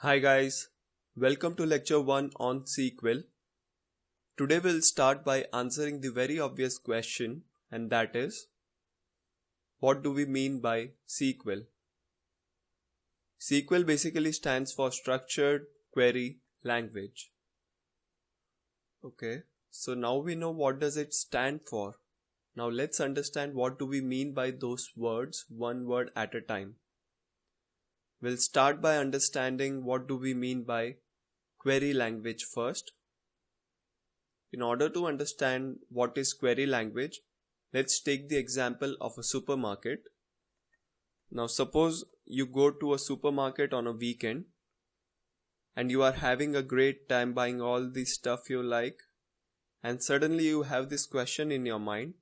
Hi guys, welcome to lecture 1 on SQL. Today we'll start by answering the very obvious question, and that is, what do we mean by SQL? SQL basically stands for Structured Query Language. Okay, so now we know what does it stand for. Now let's understand what do we mean by those words, one word at a time. We'll start by understanding what do we mean by query language first. In order to understand what is query language, let's take the example of a supermarket. Now suppose you go to a supermarket on a weekend and you are having a great time buying all the stuff you like, and suddenly you have this question in your mind,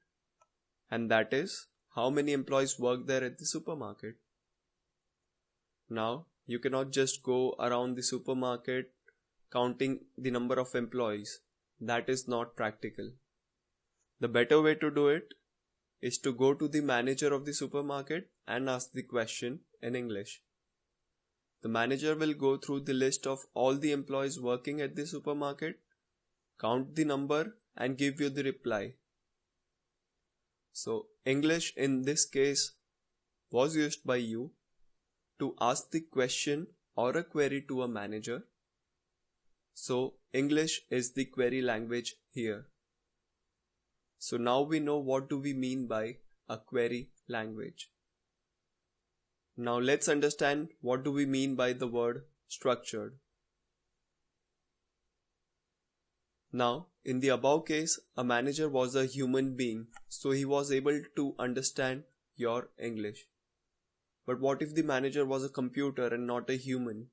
and that is, how many employees work there at the supermarket? Now you cannot just go around the supermarket counting the number of employees. That is not practical. The better way to do it is to go to the manager of the supermarket and ask the question in English. The manager will go through the list of all the employees working at the supermarket, count the number and give you the reply. So English in this case was used by you to ask the question or a query to a manager. So English is the query language here. So now we know what do we mean by a query language. Now let's understand what do we mean by the word structured. Now in the above case, a manager was a human being, so he was able to understand your English. But what if the manager was a computer and not a human?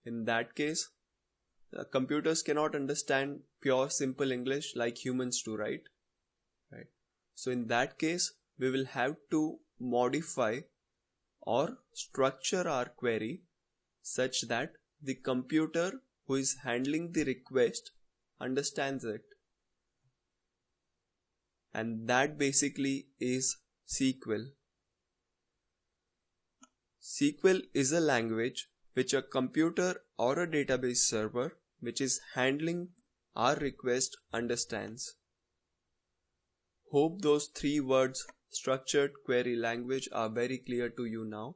In that case, computers cannot understand pure simple English like humans do, right? So in that case, we will have to modify or structure our query such that the computer who is handling the request understands it. And that basically is SQL. SQL is a language which a computer or a database server which is handling our request understands. Hope those 3 words, structured query language, are very clear to you now.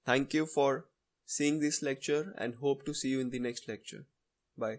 Thank you for seeing this lecture and hope to see you in the next lecture. Bye.